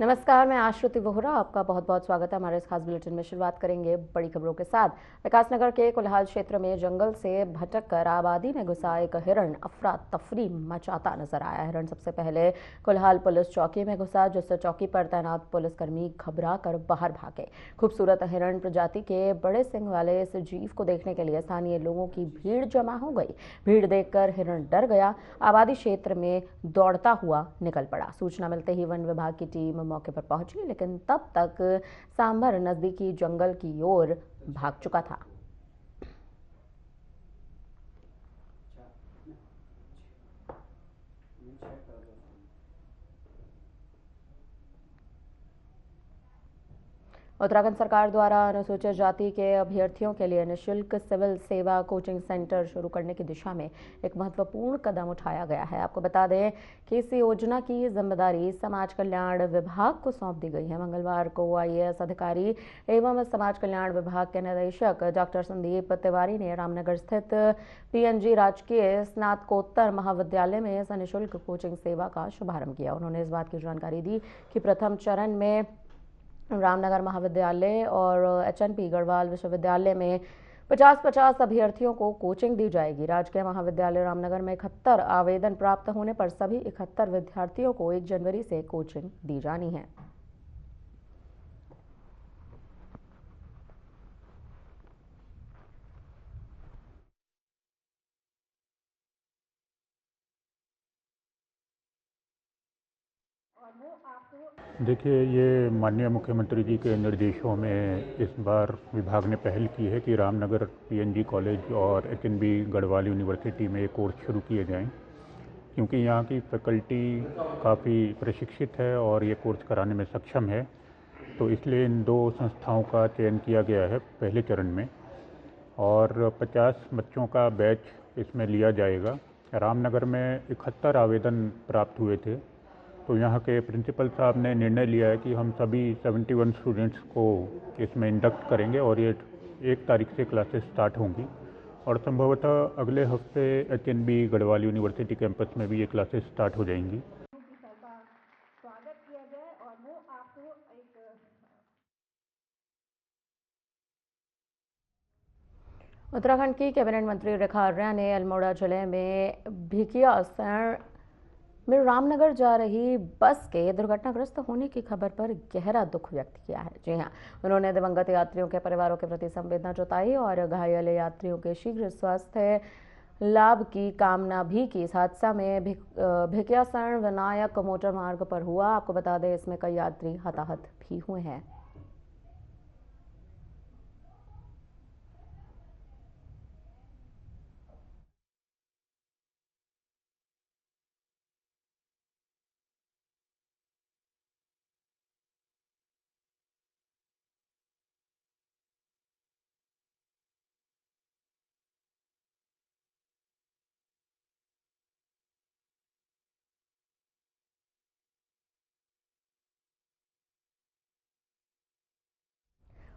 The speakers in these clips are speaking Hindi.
नमस्कार, मैं आश्रुति वोहरा, आपका बहुत बहुत स्वागत है हमारे इस खास बुलेटिन में। शुरुआत करेंगे बड़ी खबरों के साथ। विकासनगर के कुल्हाल क्षेत्र में जंगल से भटक कर आबादी में घुसा एक हिरण अफरा तफरी मचाता नजर आया। हिरण सबसे पहले कुल्हाल पुलिस चौकी में घुसा, जिससे चौकी पर तैनात पुलिसकर्मी घबरा कर बाहर भागे। खूबसूरत हिरण प्रजाति के बड़े सिंग वाले इस जीव को देखने के लिए स्थानीय लोगों की भीड़ जमा हो गई। भीड़ देखकर हिरण डर गया, आबादी क्षेत्र में दौड़ता हुआ निकल पड़ा। सूचना मिलते ही वन विभाग की टीम मौके पर पहुंची, लेकिन तब तक सांभर नजदीकी जंगल की ओर भाग चुका था। उत्तराखंड सरकार द्वारा अनुसूचित जाति के अभ्यर्थियों के लिए निःशुल्क सिविल सेवा कोचिंग सेंटर शुरू करने की दिशा में एक महत्वपूर्ण कदम उठाया गया है। आपको बता दें कि इस योजना की जिम्मेदारी समाज कल्याण विभाग को सौंप दी गई है। मंगलवार को आईएएस अधिकारी एवं समाज कल्याण विभाग के निदेशक डॉक्टर संदीप तिवारी ने रामनगर स्थित पीएनजी राजकीय स्नातकोत्तर महाविद्यालय में इस निःशुल्क कोचिंग सेवा का शुभारंभ किया। उन्होंने इस बात की जानकारी दी कि प्रथम चरण में रामनगर महाविद्यालय और एचएनपी गढ़वाल विश्वविद्यालय में 50-50 अभ्यर्थियों को कोचिंग दी जाएगी। राजकीय महाविद्यालय रामनगर में 71 आवेदन प्राप्त होने पर सभी 71 विद्यार्थियों को 1 जनवरी से कोचिंग दी जानी है। देखिए, ये माननीय मुख्यमंत्री जी के निर्देशों में इस बार विभाग ने पहल की है कि रामनगर पीएनजी कॉलेज और एचएनबी गढ़वाल यूनिवर्सिटी में ये कोर्स शुरू किए जाएं, क्योंकि यहाँ की फैकल्टी काफ़ी प्रशिक्षित है और ये कोर्स कराने में सक्षम है। तो इसलिए इन 2 संस्थाओं का चयन किया गया है पहले चरण में, और 50 बच्चों का बैच इसमें लिया जाएगा। रामनगर में 71 आवेदन प्राप्त हुए थे, तो यहाँ के प्रिंसिपल साहब ने निर्णय लिया है कि हम सभी 71 स्टूडेंट्स को इसमें इंडक्ट करेंगे और ये 1 तारीख से क्लासेस स्टार्ट होंगी, और संभवतः अगले हफ्ते एचएनबी गढ़वाल यूनिवर्सिटी कैंपस में भी ये क्लासेस स्टार्ट हो जाएंगी। उत्तराखंड की कैबिनेट मंत्री रेखा आर्या ने अल्मोड़ा जिले में भिकियासैंण में रामनगर जा रही बस के दुर्घटनाग्रस्त होने की खबर पर गहरा दुख व्यक्त किया है। जी हां, उन्होंने दिवंगत यात्रियों के परिवारों के प्रति संवेदना जताई और घायल यात्रियों के शीघ्र स्वास्थ्य लाभ की कामना भी की। इस हादसा में भिकियासैंण विनायक मोटर मार्ग पर हुआ। आपको बता दें, इसमें कई यात्री हताहत भी हुए हैं।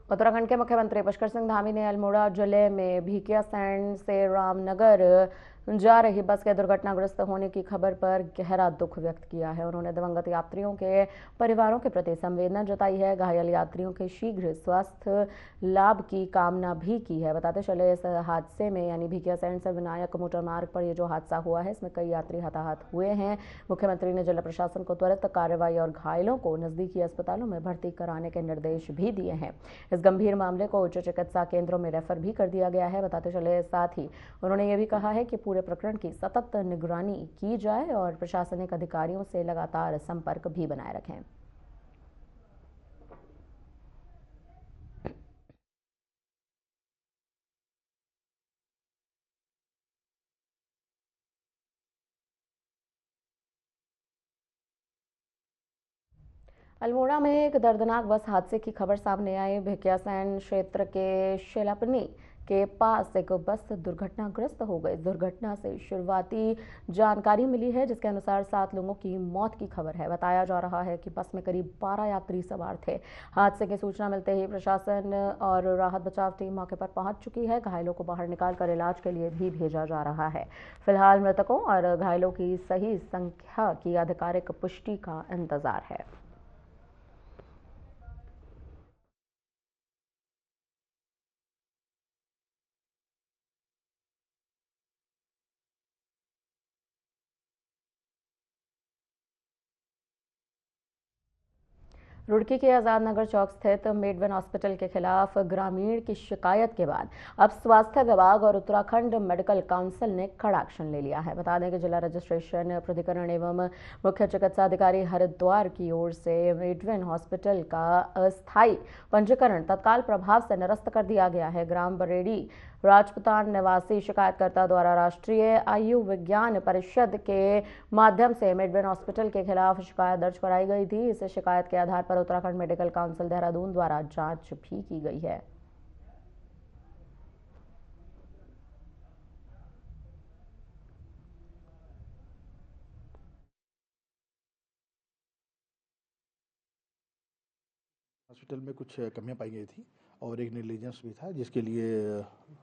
उत्तराखंड के मुख्यमंत्री पुष्कर सिंह धामी ने अल्मोड़ा जिले में भिकियासैंण से रामनगर जा रही बस के दुर्घटनाग्रस्त होने की खबर पर गहरा दुख व्यक्त किया है। उन्होंने दिवंगत यात्रियों के परिवारों के प्रति संवेदना जताई है, घायल यात्रियों के शीघ्र स्वास्थ्य लाभ की कामना भी की है। बताते चले, इस हादसे में यानी भिकियासैंण से विनायक मोटर मार्ग पर ये जो हादसा हुआ है, इसमें कई यात्री हताहत हुए हैं। मुख्यमंत्री ने जिला प्रशासन को त्वरित कार्रवाई और घायलों को नजदीकी अस्पतालों में भर्ती कराने के निर्देश भी दिए हैं। इस गंभीर मामले को उच्च चिकित्सा केंद्रों में रेफर भी कर दिया गया है। बताते चले, साथ ही उन्होंने ये भी कहा है कि पूरे प्रकरण की सतत निगरानी की जाए और प्रशासनिक अधिकारियों से लगातार संपर्क भी बनाए रखें। अल्मोड़ा में एक दर्दनाक बस हादसे की खबर सामने आई। भिकियासैंण क्षेत्र के शेलापनी के पास एक बस दुर्घटनाग्रस्त हो गई। दुर्घटना से शुरुआती जानकारी मिली है, जिसके अनुसार 7 लोगों की मौत की खबर है। बताया जा रहा है कि बस में करीब 12 यात्री सवार थे। हादसे की सूचना मिलते ही प्रशासन और राहत बचाव टीम मौके पर पहुंच चुकी है। घायलों को बाहर निकालकर इलाज के लिए भी भेजा जा रहा है। फिलहाल मृतकों और घायलों की सही संख्या की आधिकारिक पुष्टि का इंतजार है। रुड़की के आजाद नगर चौक स्थित मेडवन हॉस्पिटल के खिलाफ ग्रामीण की शिकायत के बाद अब स्वास्थ्य विभाग और उत्तराखंड मेडिकल काउंसिल ने कड़ा एक्शन ले लिया है। बता दें कि जिला रजिस्ट्रेशन प्राधिकरण एवं मुख्य चिकित्सा अधिकारी हरिद्वार की ओर से मेडवन हॉस्पिटल का अस्थायी पंजीकरण तत्काल प्रभाव से निरस्त कर दिया गया है। ग्राम बरेड़ी राजपुतान निवासी शिकायतकर्ता द्वारा राष्ट्रीय आयुर्विज्ञान परिषद के माध्यम से मेडवन हॉस्पिटल के खिलाफ शिकायत दर्ज कराई गई थी। इस शिकायत के आधार पर उत्तराखंड मेडिकल काउंसिल देहरादून द्वारा जांच भी की गई है। हॉस्पिटल में कुछ कमियां पाई गई थी और एक नेग्लिजेंस भी था, जिसके लिए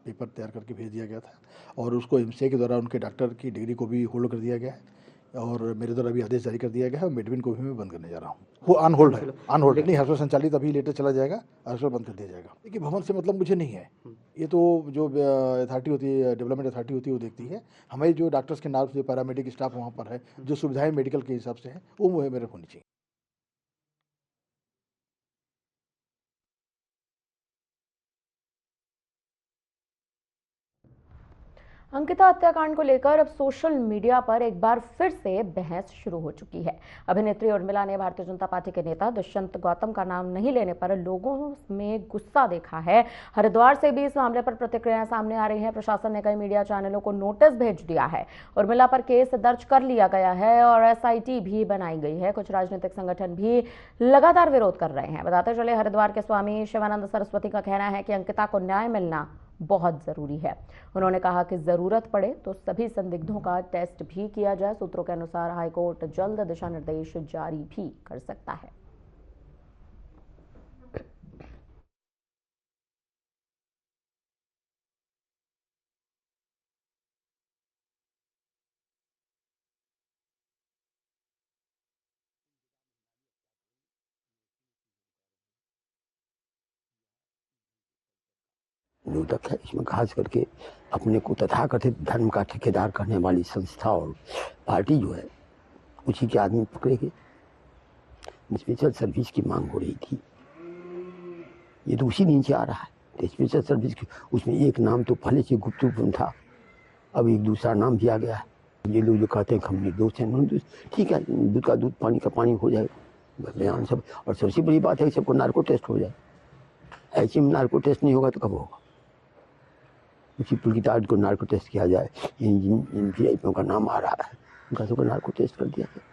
पेपर तैयार करके भेज दिया गया था और उसको एमसीआई के द्वारा उनके डॉक्टर की डिग्री को भी होल्ड कर दिया गया है और मेरे द्वारा भी आदेश जारी कर दिया गया है और मेडविन को भी मैं बंद करने जा रहा हूँ। वो ऑन होल्ड है, ऑन होल्ड नहीं, हॉस्पिटल संचालित अभी लेटर चला जाएगा, हॉस्पिटल बंद कर दिया जाएगा। देखिए भवन से मतलब मुझे नहीं है, ये तो जो अथॉरिटी होती है, डेवलपमेंट अथॉरिटी होती है, वो देखती है। हमारे जो डॉक्टर्स के नाम से पैरामेडिक स्टाफ वहाँ पर है, जो सुविधाएं मेडिकल के हिसाब से है, वो मेरे होनी चाहिए। अंकिता हत्याकांड को लेकर अब सोशल मीडिया पर एक बार फिर से बहस शुरू हो चुकी है। अभिनेत्री उर्मिला ने भारतीय जनता पार्टी के नेता दुष्यंत गौतम का नाम नहीं लेने पर लोगों में गुस्सा देखा है। हरिद्वार से भी इस मामले पर प्रतिक्रियाएं सामने आ रही हैं। प्रशासन ने कई मीडिया चैनलों को नोटिस भेज दिया है। उर्मिला पर केस दर्ज कर लिया गया है और एसआईटी भी बनाई गई है। कुछ राजनीतिक संगठन भी लगातार विरोध कर रहे हैं। बताते चले, हरिद्वार के स्वामी शिवानंद सरस्वती का कहना है कि अंकिता को न्याय मिलना बहुत जरूरी है। उन्होंने कहा कि जरूरत पड़े तो सभी संदिग्धों का टेस्ट भी किया जाए। सूत्रों के अनुसार हाईकोर्ट जल्द दिशा निर्देश जारी भी कर सकता है। निरोधक है। इसमें खास करके अपने को तथाकथित धर्म का ठेकेदार करने वाली संस्था और पार्टी जो है, उसी के आदमी पकड़े गए। स्पेशल सर्विस की मांग हो रही थी, ये तो उसी नीचे आ रहा है। स्पेशल सर्विस की उसमें एक नाम तो पहले से गुप्त रूप में था, अब एक दूसरा नाम भी आ गया है। ये लोग जो कहते हैं कि हम निर्दोष हैं, ठीक है, दूध का दूध पानी का पानी हो जाए बयान सब। और सबसे बड़ी बात है कि सबको नार्को टेस्ट हो जाए। ऐसे में नार्को टेस्ट नहीं होगा तो कब होगा? उसी पुलिस को नार्को टेस्ट किया जाए। जिन वीआईपीओं का नाम आ रहा है, उनका सबको नार्को टेस्ट कर दिया जाए।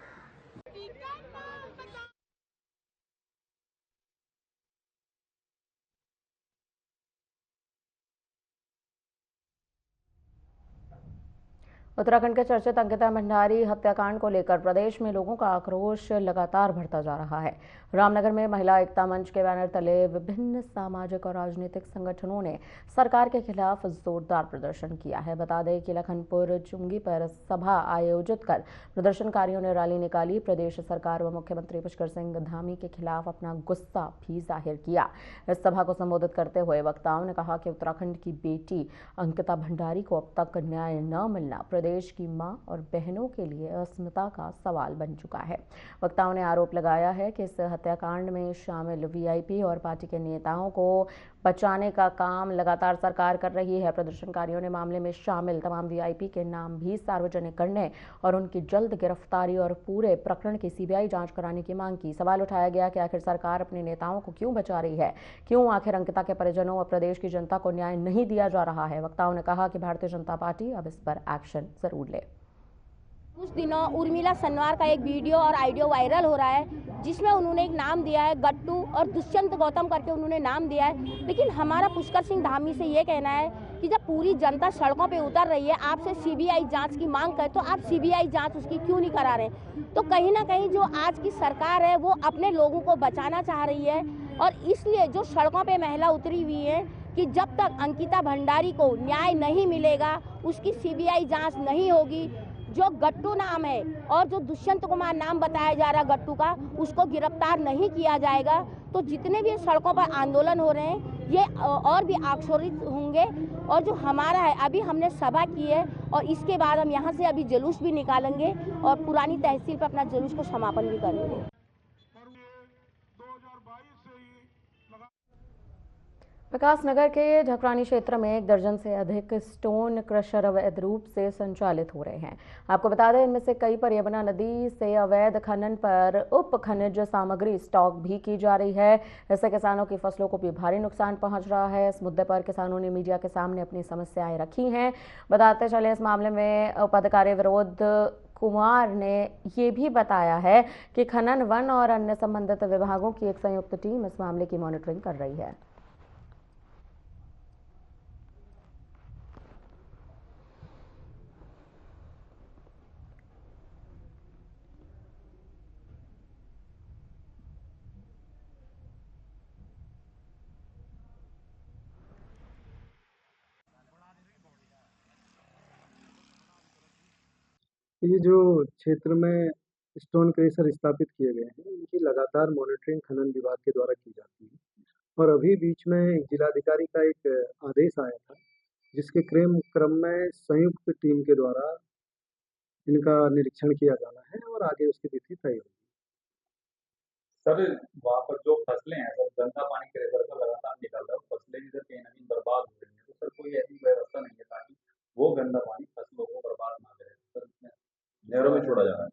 उत्तराखंड के चर्चित अंकिता भंडारी हत्याकांड को लेकर प्रदेश में लोगों का आक्रोश लगातार बढ़ता जा रहा है। रामनगर में महिला एकता मंच के बैनर तले विभिन्न सामाजिक और राजनीतिक संगठनों ने सरकार के खिलाफ जोरदार प्रदर्शन किया है। बता दें कि लखनपुर चुंगी पर सभा आयोजित कर प्रदर्शनकारियों ने रैली निकाली। प्रदेश सरकार व मुख्यमंत्री पुष्कर सिंह धामी के खिलाफ अपना गुस्सा भी जाहिर किया। इस सभा को संबोधित करते हुए वक्ताओं ने कहा कि उत्तराखंड की बेटी अंकिता भंडारी को अब तक न्याय न मिलना प्रदेश की मां और बहनों के लिए अस्मिता का सवाल बन चुका है। वक्ताओं ने आरोप लगाया है कि इस हत्याकांड में शामिल वीआईपी और पार्टी के नेताओं को बचाने का काम लगातार सरकार कर रही है। प्रदर्शनकारियों ने मामले में शामिल तमाम वीआईपी के नाम भी सार्वजनिक करने और उनकी जल्द गिरफ्तारी और पूरे प्रकरण की सीबीआई जांच कराने की मांग की। सवाल उठाया गया कि आखिर सरकार अपने नेताओं को क्यों बचा रही है, क्यों आखिर अंकिता के परिजनों और प्रदेश की जनता को न्याय नहीं दिया जा रहा है। वक्ताओं ने कहा कि भारतीय जनता पार्टी अब इस पर एक्शन जरूर ले। कुछ दिनों उर्मिला सनवार का एक वीडियो और ऑडियो वायरल हो रहा है जिसमें उन्होंने एक नाम दिया है गट्टू और दुष्यंत गौतम करके उन्होंने नाम दिया है। लेकिन हमारा पुष्कर सिंह धामी से ये कहना है कि जब पूरी जनता सड़कों पे उतर रही है, आपसे सीबीआई जांच की मांग करे तो आप सीबीआई जांच उसकी क्यों नहीं करा रहे? तो कहीं ना कहीं जो आज की सरकार है वो अपने लोगों को बचाना चाह रही है और इसलिए जो सड़कों पे महिला उतरी हुई है कि जब तक अंकिता भंडारी को न्याय नहीं मिलेगा, उसकी सीबीआई जांच नहीं होगी, जो गट्टू नाम है और जो दुष्यंत कुमार नाम बताया जा रहा है गट्टू का, उसको गिरफ्तार नहीं किया जाएगा, तो जितने भी सड़कों पर आंदोलन हो रहे हैं ये और भी आक्रोशित होंगे। और जो हमारा है, अभी हमने सभा की है और इसके बाद हम यहाँ से अभी जुलूस भी निकालेंगे और पुरानी तहसील पर अपना जुलूस को समापन भी करेंगे। विकास नगर के झकरानी क्षेत्र में 1 दर्जन से अधिक स्टोन क्रशर अवैध रूप से संचालित हो रहे हैं। आपको बता दें, इनमें से कई पर यमुना नदी से अवैध खनन पर उप खनिज सामग्री स्टॉक भी की जा रही है। इससे किसानों की फसलों को भी भारी नुकसान पहुंच रहा है। इस मुद्दे पर किसानों ने मीडिया के सामने अपनी समस्याएं रखी हैं। बताते चले, इस मामले में उपाधिकारी विरोध कुमार ने ये भी बताया है कि खनन, वन और अन्य संबंधित विभागों की एक संयुक्त टीम इस मामले की मॉनिटरिंग कर रही है। ये जो क्षेत्र में स्टोन क्रेशर स्थापित किए गए हैं, इनकी लगातार मॉनिटरिंग खनन विभाग के द्वारा की जाती है। और अभी बीच में जिलाधिकारी का एक आदेश आया था, जिसके क्रम में संयुक्त टीम के द्वारा इनका निरीक्षण किया जाना है और आगे उसकी तिथि तय होगी। सर, वहाँ पर जो फसलें हैं सर, गंदा पानी क्रेशर का लगातार निकल रहा है, फसलें भी सर कहीं ना कहीं बर्बाद हो रही है। तो सर कोई ऐसी व्यवस्था नहीं है ताकि वो गंदा पानी फसलों को बर्बाद ना करे, सर नहरों में छोड़ा जा रहा है।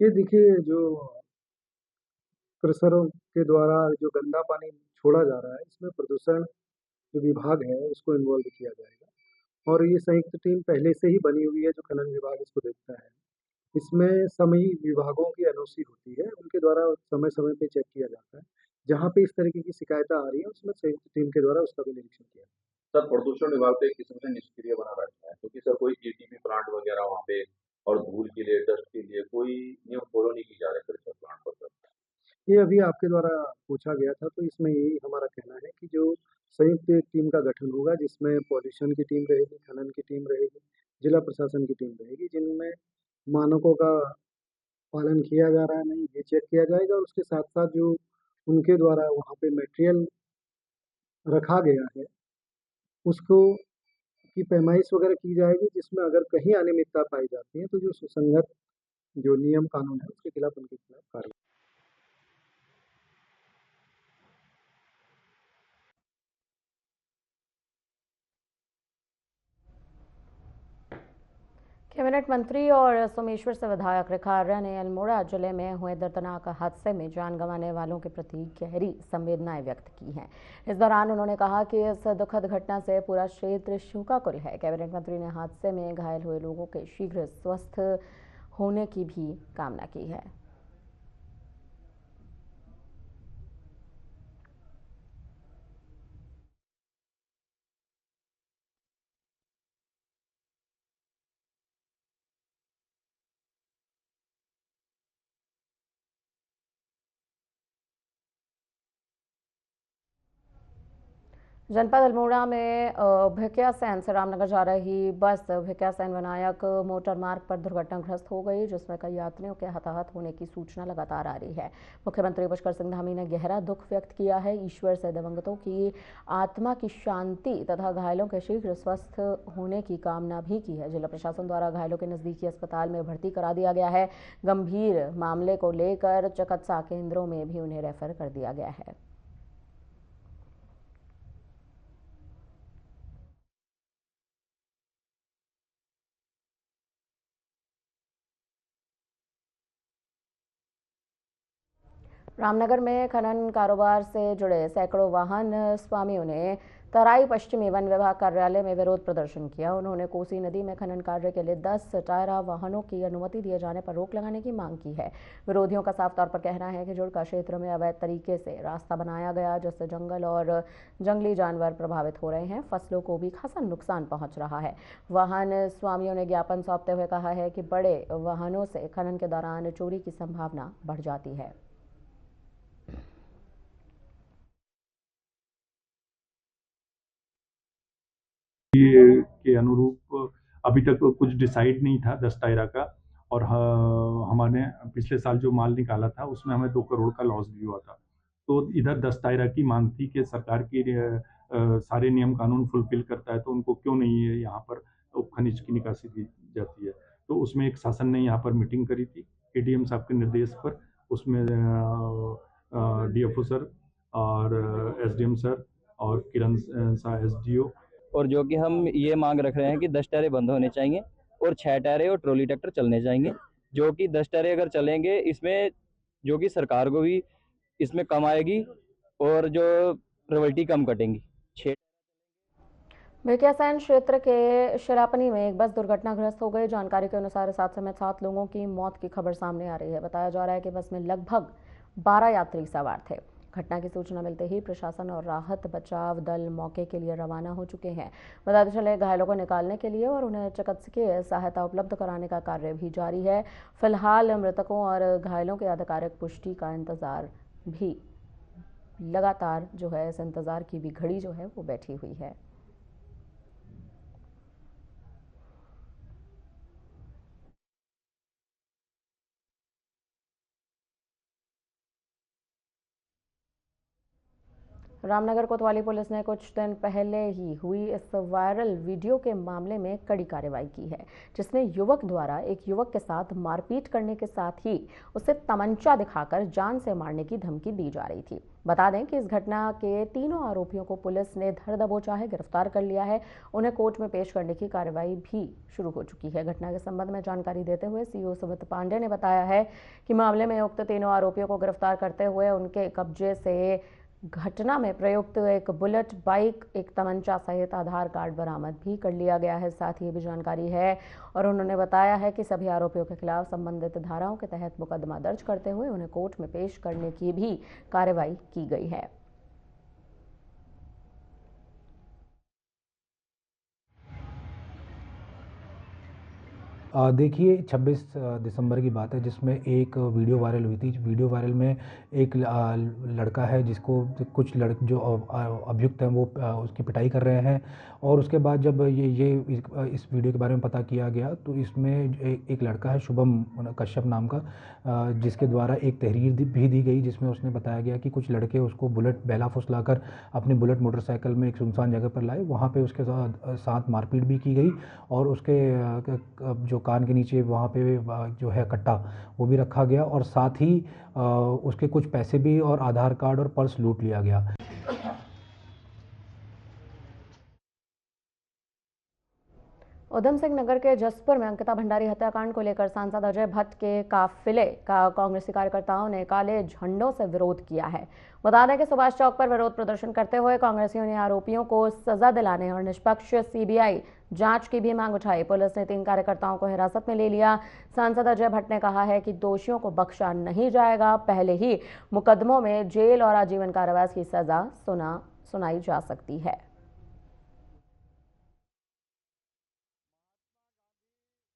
ये देखिए, जो क्रशरों के द्वारा जो गंदा पानी छोड़ा जा रहा है, इसमें प्रदूषण जो विभाग है उसको इन्वॉल्व किया जाएगा। और ये संयुक्त टीम पहले से ही बनी हुई है, जो खनन विभाग इसको देखता है। इसमें सभी विभागों की एनओसी होती है, उनके द्वारा समय समय पे चेक किया जाता है। जहाँ पे इस तरीके की शिकायतें आ रही है, उसमें संयुक्त टीम के द्वारा उसका भी निरीक्षण किया जाता सर, प्रदूषण विभाग तो एक किस्म से निष्क्रिय बना बैठा है, क्योंकि सर कोई जीटीपी प्लांट वगैरह वहाँ पे और धूल के लिए, डस्ट के लिए कोई नियम फॉलो नहीं की जा रहे सर प्लांट पर। सर है। ये अभी आपके द्वारा पूछा गया था, तो इसमें यही हमारा कहना है कि जो संयुक्त टीम का गठन होगा, जिसमें पॉल्यूशन की टीम रहेगी, खनन की टीम रहेगी, जिला प्रशासन की टीम रहेगी, जिनमें मानकों का पालन किया जा रहा है नहीं, ये चेक किया जाएगा। और उसके साथ साथ जो उनके द्वारा वहाँ पे मटेरियल रखा गया है, उसको की पैमाइश वगैरह की जाएगी, जिसमें अगर कहीं अनियमितता पाई जाती है तो जो सुसंगत जो नियम कानून है उसके खिलाफ उनके खिलाफ कार्रवाई। कैबिनेट मंत्री और सोमेश्वर से विधायक रेखा आर्या ने अल्मोड़ा जिले में हुए दर्दनाक हादसे में जान गंवाने वालों के प्रति गहरी संवेदनाएं व्यक्त की हैं। इस दौरान उन्होंने कहा कि इस दुखद घटना से पूरा क्षेत्र शोकाकुल है। कैबिनेट मंत्री ने हादसे में घायल हुए लोगों के शीघ्र स्वस्थ होने की भी कामना की है। जनपद अल्मोड़ा में भिकियासैन से रामनगर जा रही बस भिकियासैन विनायक मोटर मार्ग पर दुर्घटनाग्रस्त हो गई, जिसमें कई यात्रियों के हताहत होने की सूचना लगातार आ रही है। मुख्यमंत्री पुष्कर सिंह धामी ने गहरा दुख व्यक्त किया है। ईश्वर से दिवंगतों की आत्मा की शांति तथा घायलों के शीघ्र स्वस्थ होने की कामना भी की है। जिला प्रशासन द्वारा घायलों के नजदीकी अस्पताल में भर्ती करा दिया गया है। गंभीर मामले को लेकर चिकित्सा केंद्रों में भी उन्हें रेफर कर दिया गया है। रामनगर में खनन कारोबार से जुड़े सैकड़ों वाहन स्वामियों ने तराई पश्चिमी वन विभाग कार्यालय में विरोध प्रदर्शन किया। उन्होंने कोसी नदी में खनन कार्य के लिए 10 टायरा वाहनों की अनुमति दिए जाने पर रोक लगाने की मांग की है। विरोधियों का साफ तौर पर कहना है कि जुड़का क्षेत्र में अवैध तरीके से रास्ता बनाया गया, जिससे जंगल और जंगली जानवर प्रभावित हो रहे हैं। फसलों को भी खासा नुकसान पहुंच रहा है। वाहन स्वामियों ने ज्ञापन सौंपते हुए कहा है कि बड़े वाहनों से खनन के दौरान चोरी की संभावना बढ़ जाती है। के अनुरूप अभी तक कुछ डिसाइड नहीं था 10 टायरा का, और हमारे पिछले साल जो माल निकाला था उसमें हमें 2 करोड़ का लॉस भी हुआ था। तो इधर 10 टायरा की मांग थी कि सरकार की सारे नियम कानून फुलफिल करता है तो उनको क्यों नहीं है यहाँ पर खनिज की निकासी दी जाती है। तो उसमें एक शासन ने यहाँ पर मीटिंग करी थी एडीएम साहब के निर्देश पर। उसमें डीएफओ सर और एसडीएम सर और किरण शाह एसडीओ, और जो कि हम ये मांग रख रहे हैं कि 10 टायरे बंद होने चाहिए और 6 टायरे और ट्रॉली ट्रैक्टर चलने चाहिए। जो कि 10 टायरे अगर चलेंगे इसमें जो कि सरकार को भी इसमें कम आएगी और जो रॉयल्टी कम कटेंगी। भिकियासैंण क्षेत्र के शिरापनी में एक बस दुर्घटनाग्रस्त हो गई। जानकारी के अनुसार इस हादसे में 7 लोगों की मौत की खबर सामने आ रही है। बताया जा रहा है कि बस में लगभग 12 यात्री सवार थे। घटना की सूचना मिलते ही प्रशासन और राहत बचाव दल मौके के लिए रवाना हो चुके हैं। बताते चले घायलों को निकालने के लिए और उन्हें चिकित्सकीय सहायता उपलब्ध कराने का कार्य भी जारी है। फिलहाल मृतकों और घायलों के आधिकारिक पुष्टि का इंतजार भी लगातार जो है, इस इंतजार की भी घड़ी जो है वो बैठी हुई है। रामनगर कोतवाली पुलिस ने कुछ दिन पहले ही हुई इस वायरल वीडियो के मामले में कड़ी कार्रवाई की है, जिसमें युवक द्वारा एक युवक के साथ मारपीट करने के साथ ही उसे तमंचा दिखाकर जान से मारने की धमकी दी जा रही थी। बता दें कि इस घटना के तीनों आरोपियों को पुलिस ने धर दबोचा है, गिरफ्तार कर लिया है। उन्हें कोर्ट में पेश करने की कार्रवाई भी शुरू हो चुकी है। घटना के संबंध में जानकारी देते हुए सीओ सुमित पांडे ने बताया है कि मामले में उक्त तीनों आरोपियों को गिरफ्तार करते हुए उनके कब्जे से घटना में प्रयुक्त एक बुलेट बाइक, एक तमंचा सहित आधार कार्ड बरामद भी कर लिया गया है। साथ ही ये भी जानकारी है और उन्होंने बताया है कि सभी आरोपियों के खिलाफ संबंधित धाराओं के तहत मुकदमा दर्ज करते हुए उन्हें कोर्ट में पेश करने की भी कार्रवाई की गई है। देखिए 26 दिसंबर की बात है जिसमें एक वीडियो वायरल हुई थी। वीडियो वायरल में एक लड़का है जिसको कुछ जो अभियुक्त हैं वो उसकी पिटाई कर रहे हैं, और उसके बाद जब ये इस वीडियो के बारे में पता किया गया तो इसमें एक लड़का है शुभम कश्यप नाम का, जिसके द्वारा एक तहरीर भी दी गई जिसमें उसने बताया गया कि कुछ लड़के उसको बुलेट बेला फुसलाकर अपनी बुलेट मोटरसाइकिल में एक सुनसान जगह पर लाए। वहाँ पे उसके साथ मारपीट भी की गई और उसके जो कान के नीचे वहाँ पे जो है कट्टा वो भी रखा गया, और साथ ही उसके कुछ पैसे भी और आधार कार्ड और पर्स लूट लिया गया। उधम सिंह नगर के जसपुर में अंकिता भंडारी हत्याकांड को लेकर सांसद अजय भट्ट के काफिले का कांग्रेसी कार्यकर्ताओं ने काले झंडों से विरोध किया है। बता दें कि सुभाष चौक पर विरोध प्रदर्शन करते हुए कांग्रेसियों ने आरोपियों को सजा दिलाने और निष्पक्ष सीबीआई जांच की भी मांग उठाई। पुलिस ने 3 कार्यकर्ताओं को हिरासत में ले लिया। सांसद अजय भट्ट ने कहा है कि दोषियों को बख्शा नहीं जाएगा। पहले ही मुकदमों में जेल और आजीवन कारावास की सजा सुनाई जा सकती है।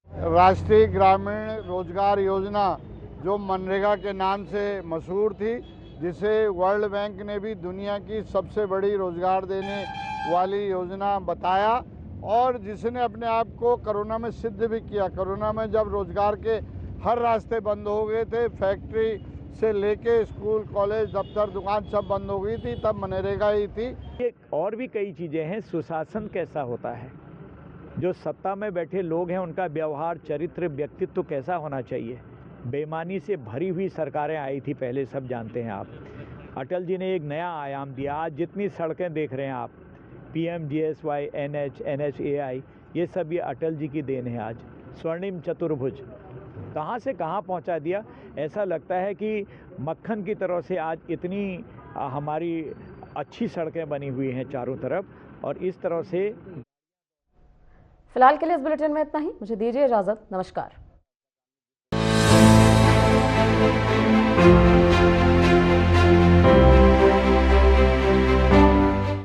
राष्ट्रीय ग्रामीण रोजगार योजना जो मनरेगा के नाम से मशहूर थी, जिसे वर्ल्ड बैंक ने भी दुनिया की सबसे बड़ी रोजगार देने वाली योजना बताया और जिसने अपने आप को कोरोना में सिद्ध भी किया। कोरोना में जब रोजगार के हर रास्ते बंद हो गए थे, फैक्ट्री से लेके स्कूल, कॉलेज, दफ्तर, दुकान सब बंद हो गई थी, तब मनरेगा ही थी। और भी कई चीज़ें हैं। सुशासन कैसा होता है, जो सत्ता में बैठे लोग हैं उनका व्यवहार, चरित्र, व्यक्तित्व कैसा होना चाहिए। बेईमानी से भरी हुई सरकारें आई थी पहले, सब जानते हैं आप। अटल जी ने एक नया आयाम दिया। आज जितनी सड़कें देख रहे हैं आप, PMGSY, NH, NHAI, ये सब ये अटल जी की देन है। आज स्वर्णिम चतुर्भुज कहाँ से कहाँ पहुँचा दिया। ऐसा लगता है कि मक्खन की तरह से आज इतनी हमारी अच्छी सड़कें बनी हुई हैं चारों तरफ, और इस तरह से फिलहाल के लिए इस बुलेटिन में इतना ही। मुझे दीजिए इजाजत। नमस्कार।